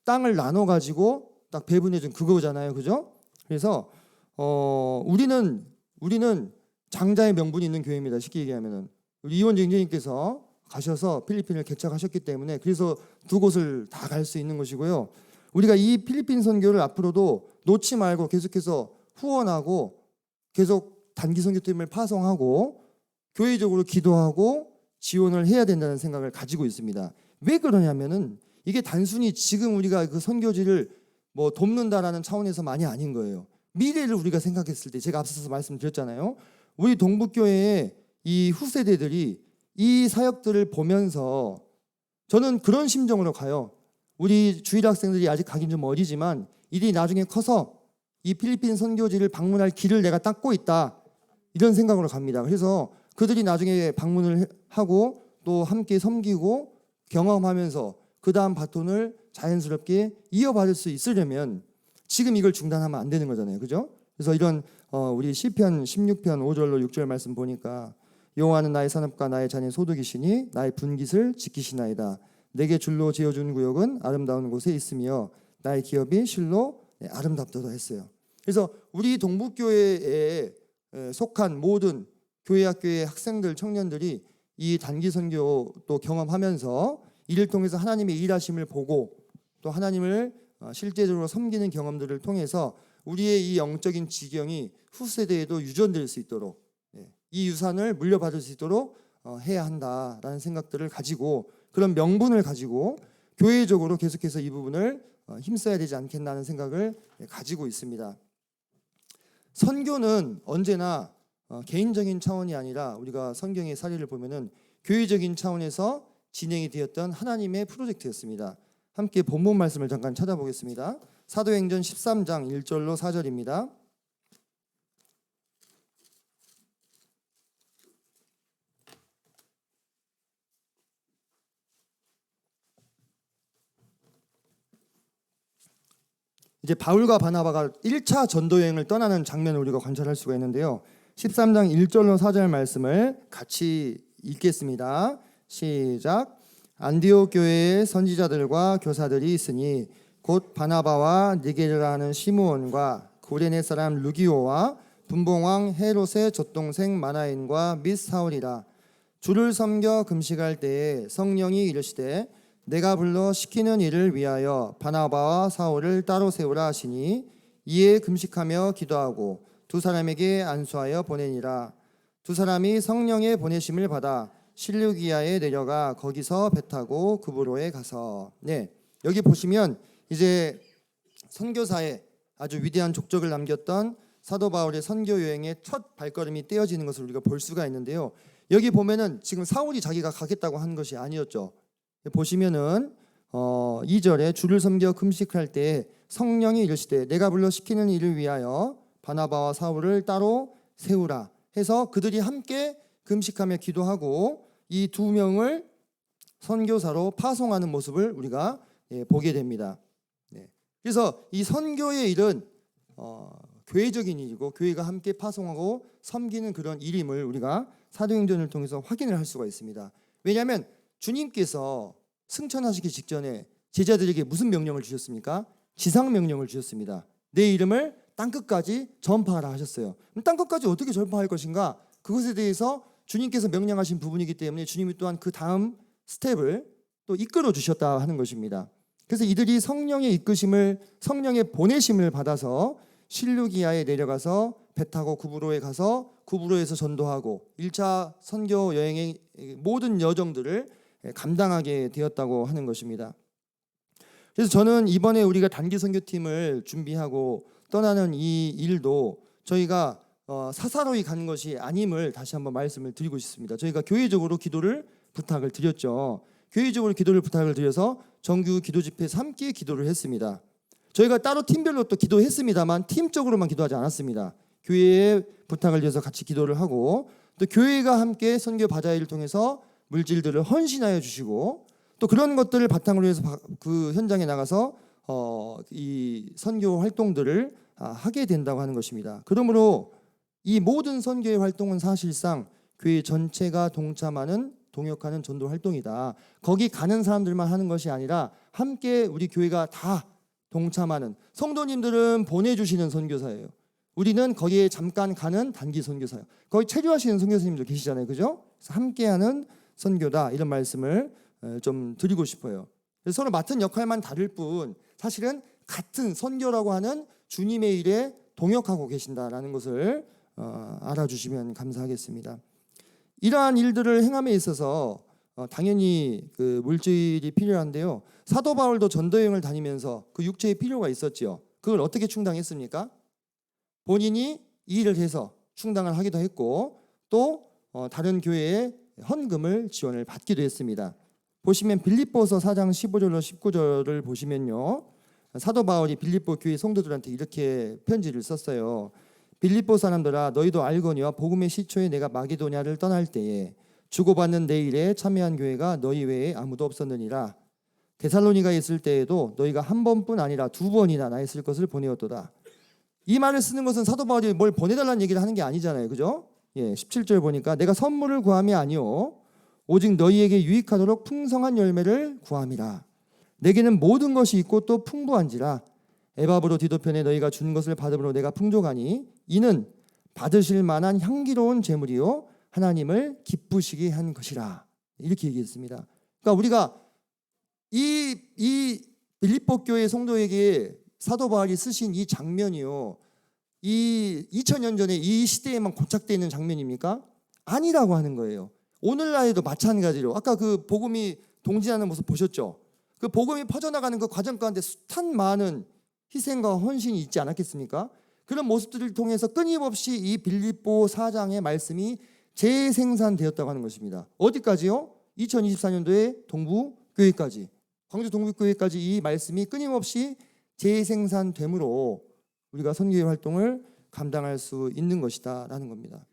땅을 나눠 가지고 딱 배분해 준 그거잖아요, 그죠? 그래서 우리는 장자의 명분이 있는 교회입니다. 쉽게 얘기하면은 우리 이원재 형제님께서 가셔서 필리핀을 개척하셨기 때문에 그래서 두 곳을 다 갈 수 있는 것이고요. 우리가 이 필리핀 선교를 앞으로도 놓지 말고 계속해서 후원하고 계속 단기 선교팀을 파송하고 교회적으로 기도하고 지원을 해야 된다는 생각을 가지고 있습니다. 왜 그러냐면은 이게 단순히 지금 우리가 그 선교지를 뭐 돕는다라는 차원에서만이 아닌 거예요. 미래를 우리가 생각했을 때 제가 앞서서 말씀드렸잖아요. 우리 동북교회의 이 후세대들이 이 사역들을 보면서 저는 그런 심정으로 가요. 우리 주일 학생들이 아직 가긴 좀 어리지만 이들이 나중에 커서 이 필리핀 선교지를 방문할 길을 내가 닦고 있다 이런 생각으로 갑니다. 그래서 그들이 나중에 방문을 하고 또 함께 섬기고 경험하면서 그 다음 바톤을 자연스럽게 이어받을 수 있으려면 지금 이걸 중단하면 안 되는 거잖아요, 그죠? 그래서 이런 우리 시편 16편 5절로 6절 말씀 보니까 여호와는 나의 산업과 나의 잔의 소득이시니 나의 분깃을 지키시나이다. 내게 줄로 지어준 구역은 아름다운 곳에 있으며 나의 기업이 실로 아름답도다 했어요. 그래서 우리 동북교회에 속한 모든 교회 학교의 학생들, 청년들이 이 단기 선교 또 경험하면서 이를 통해서 하나님의 일하심을 보고 또 하나님을 실제적으로 섬기는 경험들을 통해서 우리의 이 영적인 지경이 후세대에도 유전될 수 있도록 이 유산을 물려받을 수 있도록 해야 한다라는 생각들을 가지고 그런 명분을 가지고 교회적으로 계속해서 이 부분을 힘써야 되지 않겠나는 생각을 가지고 있습니다. 선교는 언제나 개인적인 차원이 아니라 우리가 성경의 사례를 보면은 교회적인 차원에서 진행이 되었던 하나님의 프로젝트였습니다. 함께 본문 말씀을 잠깐 찾아보겠습니다. 사도행전 13장 1절로 4절입니다. 이제 바울과 바나바가 1차 전도 여행을 떠나는 장면을 우리가 관찰할 수가 있는데요. 13장 1절로 4절 말씀을 같이 읽겠습니다. 시작. 안디옥 교회에 선지자들과 교사들이 있으니 곧 바나바와 니게르라 하는 시므온과 구레네 사람 루기오와 분봉왕 헤롯의 젖동생 마나인과 및 사울이라. 주를 섬겨 금식할 때에 성령이 이르시되 내가 불러 시키는 일을 위하여 바나바와 사울을 따로 세우라 하시니 이에 금식하며 기도하고 두 사람에게 안수하여 보내니라. 두 사람이 성령의 보내심을 받아 실루기아에 내려가 거기서 배 타고 구브로에 가서 여기 보시면 이제 선교사의 아주 위대한 족적을 남겼던 사도 바울의 선교 여행의 첫 발걸음이 떼어지는 것을 우리가 볼 수가 있는데요. 여기 보면은 지금 사울이 자기가 가겠다고 한 것이 아니었죠. 보시면은 2절에 주를 섬겨 금식할 때 성령이 이르시되 내가 불러 시키는 일을 위하여 바나바와 사울을 따로 세우라 해서 그들이 함께 금식하며 기도하고 이 두 명을 선교사로 파송하는 모습을 우리가 보게 됩니다. 그래서 이 선교의 일은 교회적인 일이고 교회가 함께 파송하고 섬기는 그런 일임을 우리가 사도행전을 통해서 확인을 할 수가 있습니다. 왜냐하면 주님께서 승천하시기 직전에 제자들에게 무슨 명령을 주셨습니까? 지상 명령을 주셨습니다. 내 이름을 땅끝까지 전파하라 하셨어요. 그럼 땅끝까지 어떻게 전파할 것인가? 그것에 대해서 주님께서 명령하신 부분이기 때문에 주님이 또한 그 다음 스텝을 또 이끌어 주셨다 하는 것입니다. 그래서 이들이 성령의 이끄심을, 성령의 보내심을 받아서 실루기아에 내려가서 배 타고 구브로에 가서 구브로에서 전도하고 1차 선교 여행의 모든 여정들을 감당하게 되었다고 하는 것입니다. 그래서 저는 이번에 우리가 단기 선교팀을 준비하고 떠나는 이 일도 저희가 사사로이 가는 것이 아님을 다시 한번 말씀을 드리고 싶습니다. 저희가 교회적으로 기도를 부탁을 드렸죠. 교회적으로 기도를 부탁을 드려서 정규 기도 집회에서 함께 기도를 했습니다. 저희가 따로 팀별로 또 기도했습니다만 팀적으로만 기도하지 않았습니다. 교회에 부탁을 드려서 같이 기도를 하고 또 교회가 함께 선교 바자회를 통해서 물질들을 헌신하여 주시고 또 그런 것들을 바탕으로 해서 그 현장에 나가서 이 선교 활동들을 하게 된다고 하는 것입니다. 그러므로 이 모든 선교의 활동은 사실상 교회 전체가 동참하는 동역하는 전도 활동이다. 거기 가는 사람들만 하는 것이 아니라 함께 우리 교회가 다 동참하는 성도님들은 보내주시는 선교사예요. 우리는 거기에 잠깐 가는 단기 선교사예요. 거기 체류하시는 선교사님들 계시잖아요, 그죠? 그래서 함께하는 선교다 이런 말씀을 좀 드리고 싶어요. 그래서 서로 맡은 역할만 다를 뿐 사실은 같은 선교라고 하는 주님의 일에 동역하고 계신다라는 것을 알아주시면 감사하겠습니다. 이러한 일들을 행함에 있어서 당연히 그 물질이 필요한데요. 사도 바울도 전도여행을 다니면서 그 육체의 필요가 있었죠. 그걸 어떻게 충당했습니까? 본인이 이 일을 해서 충당을 하기도 했고 또 다른 교회에 헌금을 지원을 받기도 했습니다. 보시면 빌립보서 4장 15절로 19절을 보시면요. 사도 바울이 빌립보 교회 성도들한테 이렇게 편지를 썼어요. 빌립보 사람들아 너희도 알거니와 복음의 시초에 내가 마게도냐를 떠날 때에 주고받는 내 일에 참여한 교회가 너희 외에 아무도 없었느니라. 데살로니가에 있을 때에도 너희가 한 번뿐 아니라 두 번이나 나 있을 것을 보내었도다. 이 말을 쓰는 것은 사도 바울이 뭘 보내달라는 얘기를 하는 게 아니잖아요, 그죠? 17절 보니까 내가 선물을 구함이 아니오 오직 너희에게 유익하도록 풍성한 열매를 구함이라. 내게는 모든 것이 있고 또 풍부한지라. 에바브로 디도편에 너희가 준 것을 받음으로 내가 풍족하니 이는 받으실 만한 향기로운 제물이요 하나님을 기쁘시게 한 것이라 이렇게 얘기했습니다. 그러니까 우리가 이 빌립보 교회 성도에게 사도 바울이 쓰신 이 장면이요, 이 2000년 전에 이 시대에만 고착되어 있는 장면입니까? 아니라고 하는 거예요. 오늘날에도 마찬가지로 아까 그 복음이 동진하는 모습 보셨죠? 그 복음이 퍼져나가는 그 과정 가운데 숱한 많은 희생과 헌신이 있지 않았겠습니까? 그런 모습들을 통해서 끊임없이 이 빌립보 4장의 말씀이 재생산되었다고 하는 것입니다. 어디까지요? 2024년도에 동부교회까지, 광주 동부교회까지 이 말씀이 끊임없이 재생산되므로 우리가 선교회 활동을 감당할 수 있는 것이다 라는 겁니다.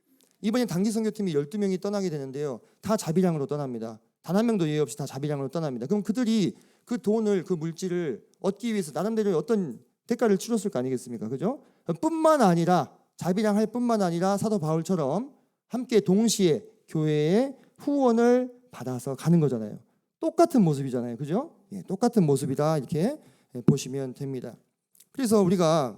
이번에 단기 선교팀이 12명이 떠나게 되는데요, 다 자비량으로 떠납니다. 단 한 명도 예외 없이 다 자비량으로 떠납니다. 그럼 그들이 그 돈을, 그 물질을 얻기 위해서 나름대로 어떤 대가를 치렀을 거 아니겠습니까? 그죠? 뿐만 아니라, 자비량 할 뿐만 아니라 사도 바울처럼 함께 동시에 교회의 후원을 받아서 가는 거잖아요. 똑같은 모습이잖아요. 그죠? 예, 똑같은 모습이다 이렇게 보시면 됩니다. 그래서 우리가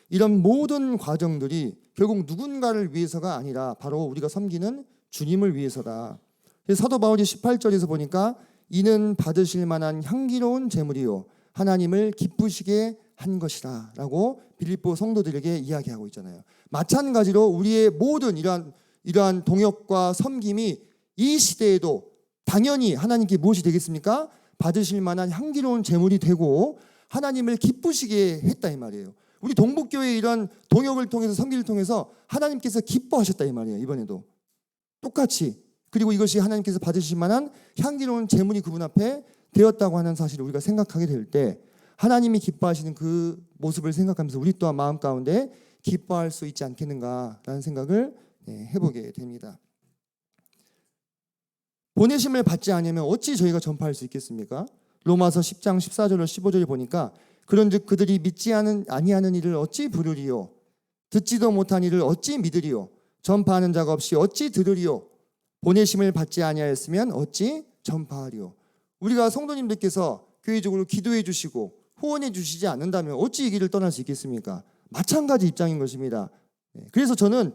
이런 모든 과정들이 결국 누군가를 위해서가 아니라 바로 우리가 섬기는 주님을 위해서다. 그래서 사도 바울이 18절에서 보니까 이는 받으실 만한 향기로운 제물이요 하나님을 기쁘시게 한 것이다 라고 빌립보 성도들에게 이야기하고 있잖아요. 마찬가지로 우리의 모든 이러한 동역과 섬김이 이 시대에도 당연히 하나님께 무엇이 되겠습니까? 받으실 만한 향기로운 제물이 되고 하나님을 기쁘시게 했다 이 말이에요. 우리 동북교회의 이런 동역을 통해서, 섬기를 통해서 하나님께서 기뻐하셨다 이 말이에요. 이번에도 똑같이. 그리고 이것이 하나님께서 받으실 만한 향기로운 제물이 그분 앞에 되었다고 하는 사실을 우리가 생각하게 될 때 하나님이 기뻐하시는 그 모습을 생각하면서 우리 또한 마음 가운데 기뻐할 수 있지 않겠는가라는 생각을 해보게 됩니다. 보내심을 받지 않으면 어찌 저희가 전파할 수 있겠습니까? 로마서 10장 14절로 15절을 보니까 그런즉 그들이 믿지 아니하는 일을 어찌 부르리요? 듣지도 못한 일을 어찌 믿으리요? 전파하는 자가 없이 어찌 들으리요? 보내심을 받지 아니하였으면 어찌 전파하리요? 우리가 성도님들께서 교회적으로 기도해 주시고 후원해 주시지 않는다면 어찌 이 길을 떠날 수 있겠습니까? 마찬가지 입장인 것입니다. 그래서 저는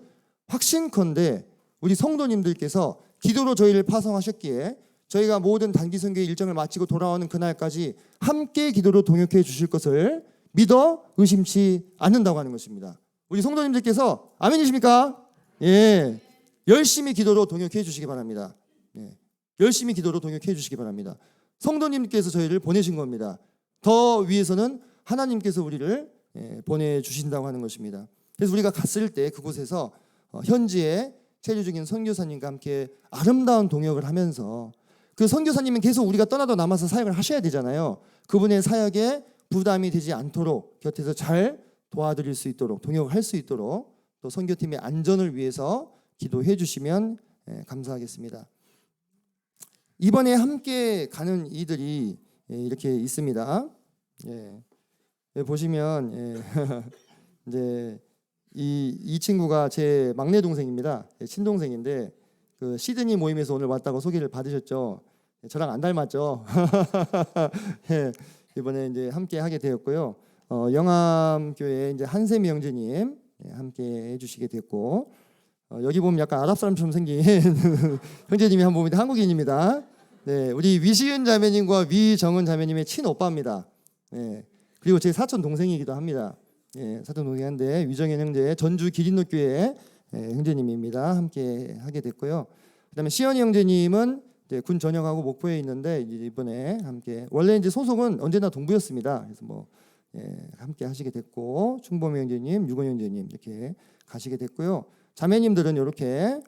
확신컨대 우리 성도님들께서 기도로 저희를 파송하셨기에 저희가 모든 단기 선교의 일정을 마치고 돌아오는 그날까지 함께 기도로 동역해 주실 것을 믿어 의심치 않는다고 하는 것입니다. 우리 성도님들께서 아멘이십니까? 예, 열심히 기도로 동역해 주시기 바랍니다. 예, 열심히 기도로 동역해 주시기 바랍니다. 성도님께서 저희를 보내신 겁니다. 더 위에서는 하나님께서 우리를 보내주신다고 하는 것입니다. 그래서 우리가 갔을 때 그곳에서 현지에 체류 중인 선교사님과 함께 아름다운 동역을 하면서 그 선교사님은 계속 우리가 떠나도 남아서 사역을 하셔야 되잖아요. 그분의 사역에 부담이 되지 않도록 곁에서 잘 도와드릴 수 있도록, 동역을 할 수 있도록 또 선교팀의 안전을 위해서 기도해 주시면 감사하겠습니다. 이번에 함께 가는 이들이 이렇게 있습니다. 보시면 이제 이 친구가 제 막내 동생입니다. 친동생인데 그 시드니 모임에서 오늘 왔다고 소개를 받으셨죠. 저랑 안 닮았죠. 이번에 이제 함께 하게 되었고요. 영암교회 이제 한세미 형제님 함께 해주시게 됐고, 여기 보면 약간 아랍 사람처럼 생긴 형제님이 한 분인데 한국인입니다. 네, 우리 위시은 자매님과 위정은 자매님의 친오빠입니다. 네, 그리고 제 사촌 동생이기도 합니다. 사촌 동생인데 위정현 형제 전주 기린노교회 형제님입니다. 함께 하게 됐고요. 그다음에 시연이 형제님은 이제 군 전역하고 목포에 있는데 이번에 함께, 원래 이제 소속은 언제나 동부였습니다. 그래서 뭐 함께 하시게 됐고, 충범이 형제님, 유건 형제님 이렇게 가시게 됐고요. 자매님들은 이렇게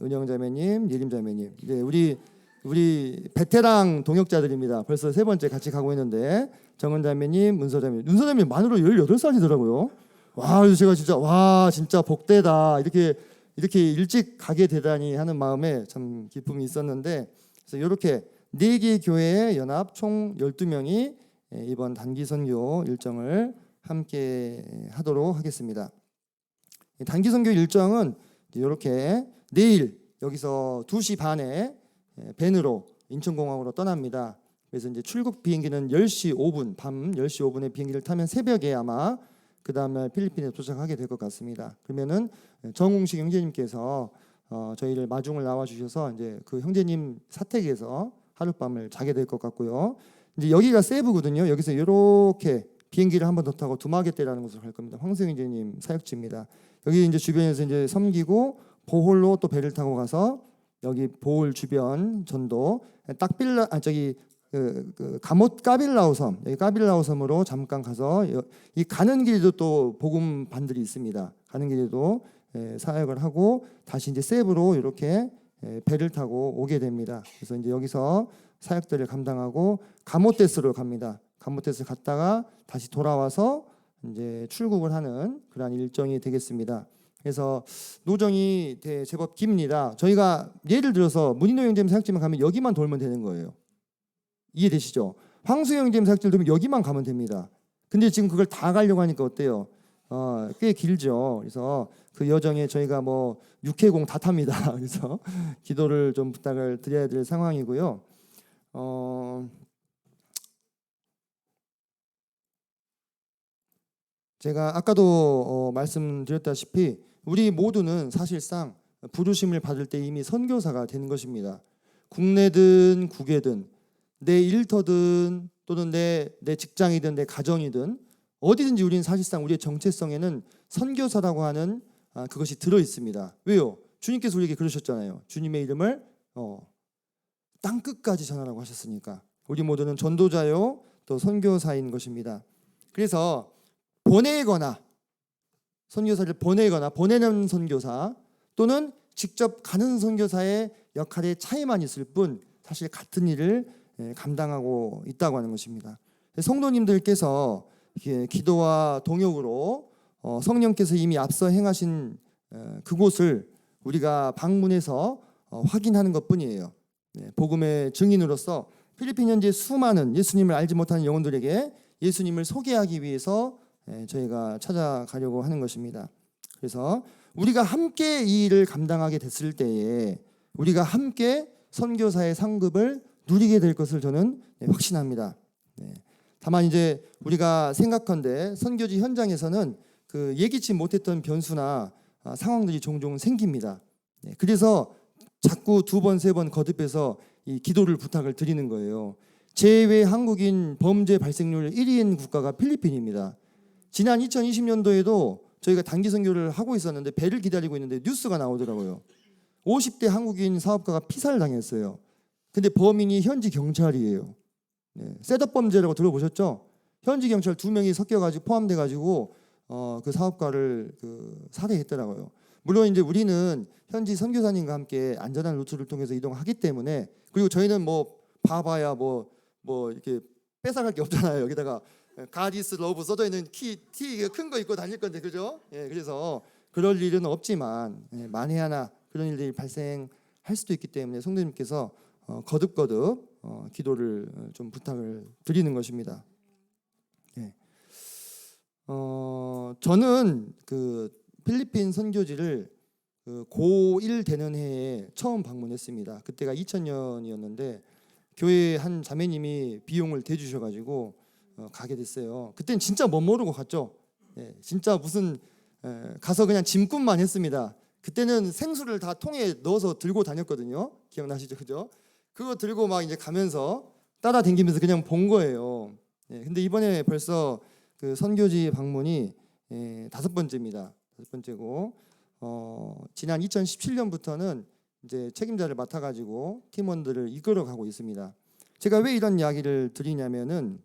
은영 자매님, 예림 자매님, 이제 우리 베테랑 동역자들입니다. 벌써 세 번째 같이 가고 있는데 정은 자매님, 문서 자매님, 문서 자매님 만으로 18살이더라고요. 와, 그래서 제가 진짜 와 진짜 복되다 이렇게 일찍 가게 되다니 하는 마음에 참 기쁨이 있었는데, 그래서 이렇게 4개 교회의 연합 총 12명이 이번 단기 선교 일정을 함께 하도록 하겠습니다. 단기 선교 일정은 이렇게 내일 여기서 2시 반에 밴으로 인천공항으로 떠납니다. 그래서 이제 출국 비행기는 10시 5분, 밤 10시 5분에 비행기를 타면 새벽에 아마 그 다음날 필리핀에 도착하게 될 것 같습니다. 그러면은 정웅식 형제님께서 저희를 마중을 나와 주셔서 이제 그 형제님 사택에서 하룻밤을 자게 될 것 같고요. 이제 여기가 세부거든요. 여기서 이렇게 비행기를 한 번 더 타고 두마게떼라는 곳으로 갈 겁니다. 황수영 형제님 사역지입니다. 여기 이제 주변에서 이제 섬기고 보홀로 또 배를 타고 가서 여기 보홀 주변 전도 딱빌라 그 가못 까빌라우 섬, 여기 까빌라우 섬으로 잠깐 가서 이 가는 길에도 또 복음 반들이 있습니다. 가는 길에도 사역을 하고 다시 이제 세부로 이렇게 배를 타고 오게 됩니다. 그래서 이제 여기서 사역들을 감당하고 가모테스로 갑니다. 가모테스 갔다가 다시 돌아와서 이제 출국을 하는 그러한 일정이 되겠습니다. 그래서 노정이 제법 깁니다. 저희가 예를 들어서 문인호 형제님 사역지만 가면 여기만 돌면 되는 거예요. 이해되시죠? 황수영 형제님 사역지를 돌면 여기만 가면 됩니다. 근데 지금 그걸 다 가려고 하니까 어때요? 꽤 길죠. 그래서 그 여정에 저희가 뭐 육해공 다 탑니다. 그래서 기도를 좀 부탁을 드려야 될 상황이고요. 제가 아까도 말씀드렸다시피 우리 모두는 사실상 부르심을 받을 때 이미 선교사가 되는 것입니다. 국내든 국외든 내 일터든 또는 내 직장이든 내 가정이든 어디든지 우리는 사실상 우리의 정체성에는 선교사라고 하는 그것이 들어 있습니다. 왜요? 주님께서 우리에게 그러셨잖아요. 주님의 이름을 땅 끝까지 전하라고 하셨으니까 우리 모두는 전도자요 또 선교사인 것입니다. 그래서 보내거나 선교사를 보내거나 보내는 선교사 또는 직접 가는 선교사의 역할의 차이만 있을 뿐 사실 같은 일을 감당하고 있다고 하는 것입니다. 성도님들께서 기도와 동역으로 성령께서 이미 앞서 행하신 그곳을 우리가 방문해서 확인하는 것뿐이에요. 복음의 증인으로서 필리핀 현재 수많은 예수님을 알지 못하는 영혼들에게 예수님을 소개하기 위해서 저희가 찾아가려고 하는 것입니다. 그래서 우리가 함께 이 일을 감당하게 됐을 때에 우리가 함께 선교사의 상급을 누리게 될 것을 저는 확신합니다. 다만 이제 우리가 생각한데 선교지 현장에서는 그 예기치 못했던 변수나 상황들이 종종 생깁니다. 그래서 자꾸 두 번, 세 번 거듭해서 이 기도를 부탁을 드리는 거예요. 제외 한국인 범죄 발생률 1위인 국가가 필리핀입니다. 지난 2020년도에도 저희가 단기 선교를 하고 있었는데 배를 기다리고 있는데 뉴스가 나오더라고요. 50대 한국인 사업가가 피살당했어요. 근데 범인이 현지 경찰이에요. 셋업 범죄라고 들어보셨죠? 현지 경찰 2명이 섞여가지고 포함돼가지고 그 사업가를 살해했더라고요. 물론 이제 우리는 현지 선교사님과 함께 안전한 루트를 통해서 이동하기 때문에 그리고 저희는 뭐 봐봐야 뭐 이렇게 뺏어갈 게 없잖아요. 여기다가 God is love 써져 있는 티 큰 거 입고 다닐 건데 그죠? 그래서 그럴 일은 없지만 만에 하나 그런 일들이 발생할 수도 있기 때문에 성도님께서 거듭거듭 기도를 좀 부탁을 드리는 것입니다. 저는 그 필리핀 선교지를 고1 되는 해에 처음 방문했습니다. 그때가 2000년이었는데 교회 한 자매님이 비용을 대주셔가지고 가게 됐어요. 그때는 진짜 못 모르고 갔죠. 진짜 무슨 가서 그냥 짐꾼만 했습니다. 그때는 생수를 다 통에 넣어서 들고 다녔거든요. 기억나시죠, 그죠? 그거 들고 막 이제 가면서 따라다니면서 그냥 본 거예요. 근데 이번에 벌써 그 선교지 방문이 5번째입니다. 5번째고 지난 2017년부터는 이제 책임자를 맡아가지고 팀원들을 이끌어가고 있습니다. 제가 왜 이런 이야기를 드리냐면은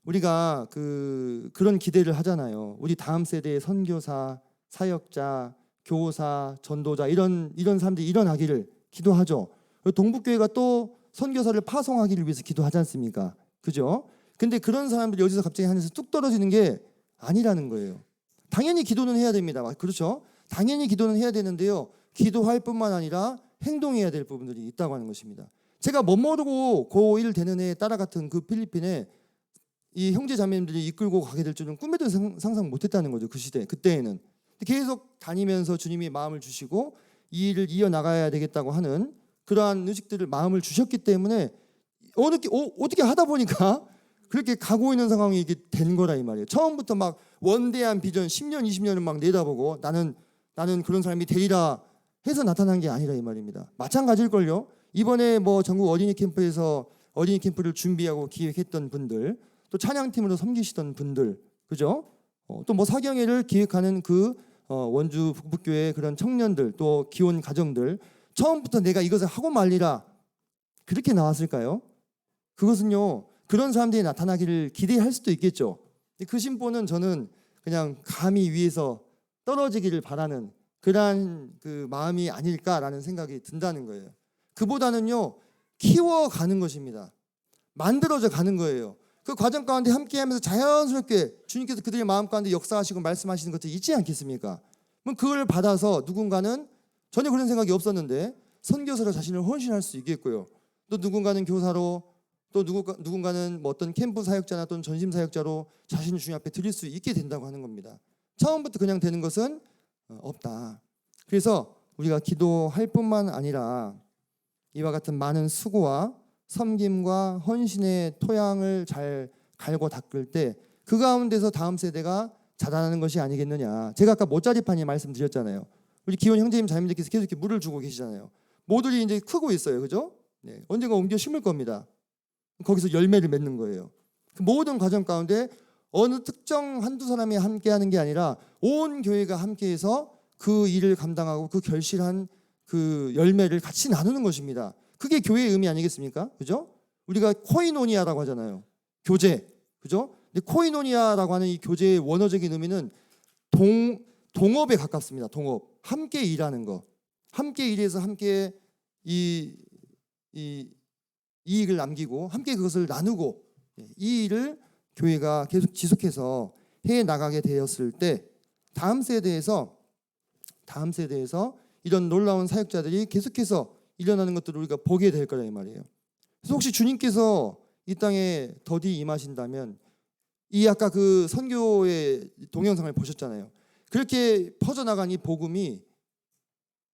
우리가 그런 기대를 하잖아요. 우리 다음 세대의 선교사, 사역자, 교사, 전도자 이런 사람들이 일어나기를 기도하죠. 동북교회가 또 선교사를 파송하기를 위해서 기도하지 않습니까? 그죠? 근데 그런 사람들이 여기서 갑자기 하늘에서 뚝 떨어지는 게 아니라는 거예요. 당연히 기도는 해야 됩니다. 그렇죠? 당연히 기도는 해야 되는데요. 기도할 뿐만 아니라 행동해야 될 부분들이 있다고 하는 것입니다. 제가 못 모르고 고1 되는 해에 따라갔던 그 필리핀에 이 형제 자매님들이 이끌고 가게 될 줄은 꿈에도 상상 못했다는 거죠. 그 시대 그때에는 계속 다니면서 주님이 마음을 주시고 이 일을 이어나가야 되겠다고 하는 그러한 의식들을 마음을 주셨기 때문에 어떻게 하다 보니까 그렇게 가고 있는 상황이 이게 된 거라 이 말이에요. 처음부터 막 원대한 비전 10년 20년을 막 내다보고 나는 그런 사람이 되리라 해서 나타난 게 아니라 이 말입니다. 마찬가지일걸요. 이번에 뭐 전국 어린이 캠프에서 어린이 캠프를 준비하고 기획했던 분들, 또 찬양팀으로 섬기시던 분들, 그죠? 또 뭐 사경회를 기획하는 그 원주 북북교회 그런 청년들, 또 기혼 가정들, 처음부터 내가 이것을 하고 말리라 그렇게 나왔을까요? 그것은요, 그런 사람들이 나타나기를 기대할 수도 있겠죠. 그 심보는 저는 그냥 감히 위에서 떨어지기를 바라는 그러한 그 마음이 아닐까라는 생각이 든다는 거예요. 그보다는요, 키워가는 것입니다. 만들어져 가는 거예요. 그 과정 가운데 함께하면서 자연스럽게 주님께서 그들의 마음 가운데 역사하시고 말씀하시는 것들이 있지 않겠습니까? 그럼 그걸 받아서 누군가는 전혀 그런 생각이 없었는데 선교사로 자신을 헌신할 수 있겠고요. 또 누군가는 교사로, 또 누군가는 뭐 어떤 캠프 사역자나 또는 전심 사역자로 자신을 주님 앞에 드릴 수 있게 된다고 하는 겁니다. 처음부터 그냥 되는 것은 없다. 그래서 우리가 기도할 뿐만 아니라 이와 같은 많은 수고와 섬김과 헌신의 토양을 잘 갈고 닦을 때 그 가운데서 다음 세대가 자라나는 것이 아니겠느냐. 제가 아까 모짜리판이 말씀드렸잖아요. 우리 기혼 형제님 자매님들께서 계속 이렇게 물을 주고 계시잖아요. 모들이 이제 크고 있어요, 그죠? 네, 언젠가 옮겨 심을 겁니다. 거기서 열매를 맺는 거예요. 그 모든 과정 가운데 어느 특정 한두 사람이 함께하는 게 아니라 온 교회가 함께해서 그 일을 감당하고 그 결실한 그 열매를 같이 나누는 것입니다. 그게 교회의 의미 아니겠습니까? 그죠? 우리가 코이노니아라고 하잖아요. 교제, 그죠? 근데 코이노니아라고 하는 이 교제의 원어적인 의미는 동업에 가깝습니다. 동업, 함께 일하는 거, 함께 일해서 함께 이 이익을 남기고 함께 그것을 나누고 이 일을 교회가 계속 지속해서 해 나가게 되었을 때 다음 세대에서 이런 놀라운 사역자들이 계속해서 일어나는 것들을 우리가 보게 될 거라 이 말이에요. 그래서 혹시 주님께서 이 땅에 더디 임하신다면 이 아까 그 선교의 동영상을 보셨잖아요. 그렇게 퍼져나간 이 복음이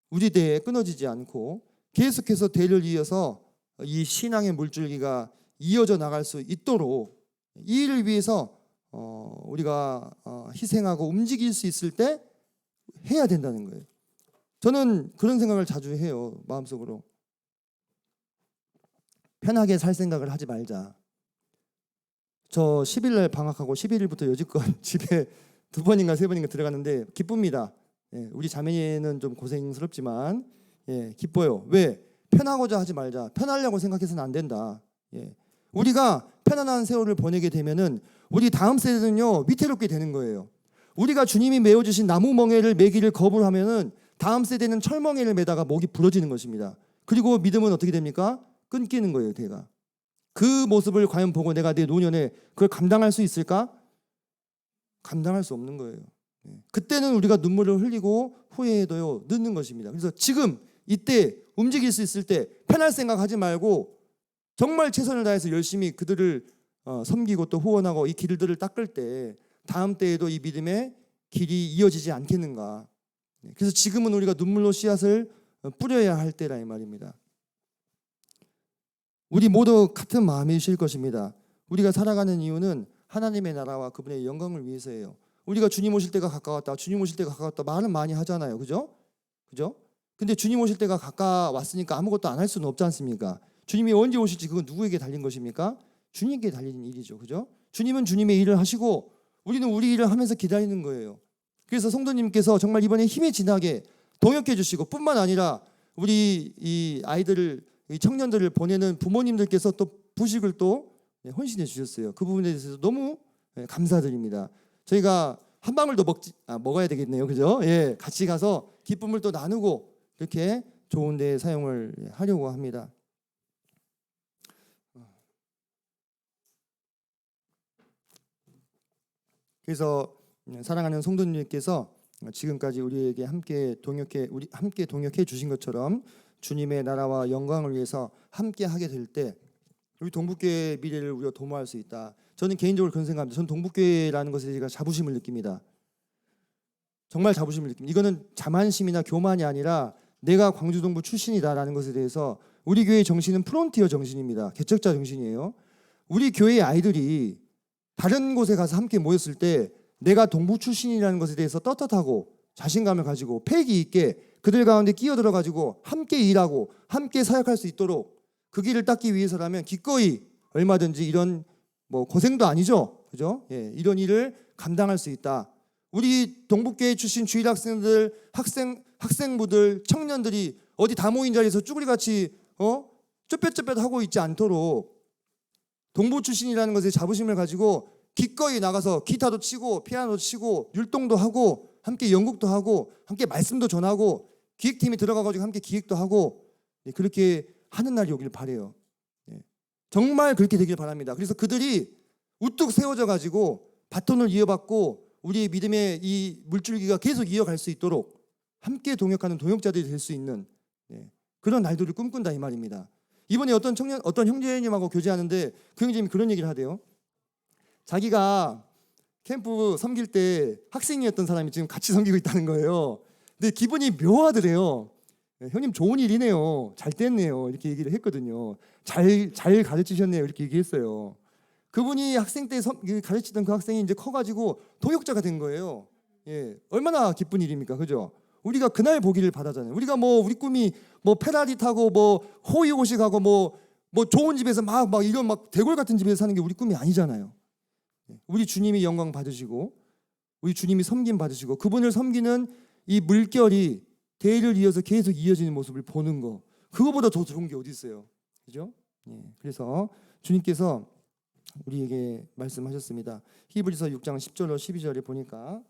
우리 대에 끊어지지 않고 계속해서 대를 이어서 이 신앙의 물줄기가 이어져 나갈 수 있도록 이 일을 위해서 우리가 희생하고 움직일 수 있을 때 해야 된다는 거예요. 저는 그런 생각을 자주 해요. 마음속으로. 편하게 살 생각을 하지 말자. 저 10일날 방학하고 11일부터 여지껏 집에 2번인가 3번인가 들어갔는데 기쁩니다. 예, 우리 자매는 좀 고생스럽지만 기뻐요. 왜? 편하고자 하지 말자. 편하려고 생각해서는 안 된다. 우리가 편안한 세월을 보내게 되면은 우리 다음 세대는요 위태롭게 되는 거예요. 우리가 주님이 메어주신 나무 멍에를 매기를 거부하면은 다음 세대는 철멍에를 매다가 목이 부러지는 것입니다. 그리고 믿음은 어떻게 됩니까? 끊기는 거예요, 대가. 그 모습을 과연 보고 내가 내 노년에 그걸 감당할 수 있을까? 감당할 수 없는 거예요. 그때는 우리가 눈물을 흘리고 후회해도요 늦는 것입니다. 그래서 지금 이때 움직일 수 있을 때 편할 생각하지 말고 정말 최선을 다해서 열심히 그들을 섬기고 또 후원하고 이 길들을 닦을 때 다음 때에도 이 믿음의 길이 이어지지 않겠는가. 그래서 지금은 우리가 눈물로 씨앗을 뿌려야 할 때라 이 말입니다. 우리 모두 같은 마음이실 것입니다. 우리가 살아가는 이유는 하나님의 나라와 그분의 영광을 위해서예요. 우리가 주님 오실 때가 가까웠다, 주님 오실 때가 가까웠다 말은 많이 하잖아요. 그죠? 근데 주님 오실 때가 가까웠으니까 아무것도 안 할 수는 없지 않습니까? 주님이 언제 오실지 그건 누구에게 달린 것입니까? 주님께 달린 일이죠. 그죠? 주님은 주님의 일을 하시고 우리는 우리 일을 하면서 기다리는 거예요. 그래서 성도님께서 정말 이번에 힘이 지나게 동역해 주시고 뿐만 아니라 우리 이 아이들을 이 청년들을 보내는 부모님들께서 또 부식을 또 헌신해 주셨어요. 그 부분에 대해서 너무 감사드립니다. 저희가 한 방울 더 먹어야 되겠네요. 그죠? 같이 가서 기쁨을 또 나누고 이렇게 좋은 데 사용을 하려고 합니다. 그래서 사랑하는 성도님께서 지금까지 우리에게 함께 동역해 주신 것처럼 주님의 나라와 영광을 위해서 함께 하게 될 때 우리 동북교회의 미래를 우리가 도모할 수 있다. 저는 개인적으로 그런 생각합니다. 저는 동북교회라는 것에 제가 자부심을 느낍니다. 정말 자부심을 느낍니다. 이거는 자만심이나 교만이 아니라 내가 광주동부 출신이다라는 것에 대해서 우리 교회의 정신은 프론티어 정신입니다. 개척자 정신이에요. 우리 교회의 아이들이 다른 곳에 가서 함께 모였을 때 내가 동부 출신이라는 것에 대해서 떳떳하고 자신감을 가지고 패기 있게 그들 가운데 끼어들어 가지고 함께 일하고 함께 사역할 수 있도록 그 길을 닦기 위해서라면 기꺼이 얼마든지 이런 뭐 고생도 아니죠, 그죠? 예, 이런 일을 감당할 수 있다. 우리 동북교회 출신 주일 학생들, 학생부들, 청년들이 어디 다 모인 자리에서 쭈구리같이 쭈뼛쭈뼛 하고 있지 않도록 동부 출신이라는 것에 자부심을 가지고 기꺼이 나가서 기타도 치고 피아노도 치고 율동도 하고 함께 연극도 하고 함께 말씀도 전하고 기획팀이 들어가가지고 함께 기획도 하고 그렇게 하는 날이 오길 바라요. 정말 그렇게 되길 바랍니다. 그래서 그들이 우뚝 세워져 가지고 바톤을 이어받고 우리의 믿음의 이 물줄기가 계속 이어갈 수 있도록 함께 동역하는 동역자들이 될 수 있는 그런 날들을 꿈꾼다 이 말입니다. 이번에 어떤 형제님하고 교제하는데 그 형제님이 그런 얘기를 하대요. 자기가 캠프 섬길 때 학생이었던 사람이 지금 같이 섬기고 있다는 거예요. 근데 기분이 묘하더래요. 형님 좋은 일이네요. 잘 됐네요. 이렇게 얘기를 했거든요. 잘 가르치셨네요. 이렇게 얘기했어요. 그분이 학생 때 가르치던 그 학생이 이제 커가지고 동역자가 된 거예요. 예, 얼마나 기쁜 일입니까, 그죠? 우리가 그날 보기를 바라잖아요. 우리가 뭐 우리 꿈이 뭐 페라리 타고 뭐 호의호식하고 뭐 좋은 집에서 막 이런 막 대골 같은 집에서 사는 게 우리 꿈이 아니잖아요. 우리 주님이 영광 받으시고 우리 주님이 섬김 받으시고 그분을 섬기는 이 물결이 대를 이어서 계속 이어지는 모습을 보는 거, 그거보다 더 좋은 게 어디 있어요, 그죠? 예, 그래서 주님께서 우리에게 말씀하셨습니다. 히브리서 6장 10절로 12절에 보니까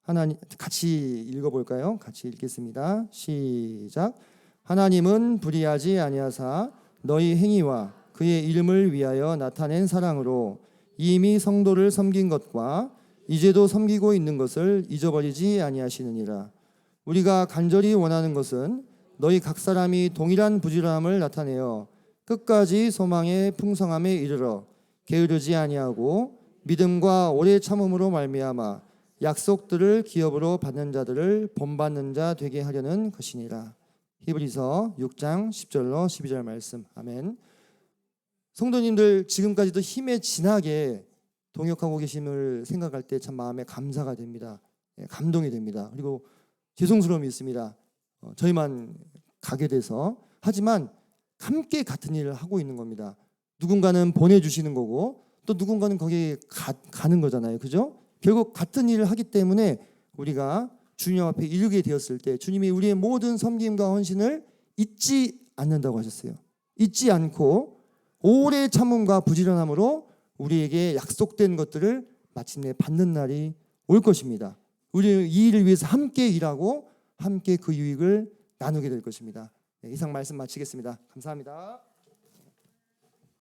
하나님 같이 읽어볼까요? 같이 읽겠습니다. 시작. 하나님은 불의하지 아니하사 너희 행위와 그의 이름을 위하여 나타낸 사랑으로 이미 성도를 섬긴 것과 이제도 섬기고 있는 것을 잊어버리지 아니하시느니라. 우리가 간절히 원하는 것은 너희 각 사람이 동일한 부지런함을 나타내어 끝까지 소망의 풍성함에 이르러 게으르지 아니하고 믿음과 오래 참음으로 말미암아 약속들을 기업으로 받는 자들을 본받는 자 되게 하려는 것이니라. 히브리서 6장 10절로 12절 말씀. 아멘. 성도님들 지금까지도 힘에 진하게 동역하고 계심을 생각할 때 참 마음에 감사가 됩니다. 감동이 됩니다. 그리고 죄송스러움이 있습니다. 저희만 가게 돼서. 하지만 함께 같은 일을 하고 있는 겁니다. 누군가는 보내주시는 거고 또 누군가는 거기에 가는 거잖아요, 그죠? 결국 같은 일을 하기 때문에 우리가 주님 앞에 이르게 되었을 때 주님이 우리의 모든 섬김과 헌신을 잊지 않는다고 하셨어요. 잊지 않고 오래 참음과 부지런함으로 우리에게 약속된 것들을 마침내 받는 날이 올 것입니다. 우리 이 일을 위해서 함께 일하고 함께 그 유익을 나누게 될 것입니다. 이상 말씀 마치겠습니다. 감사합니다.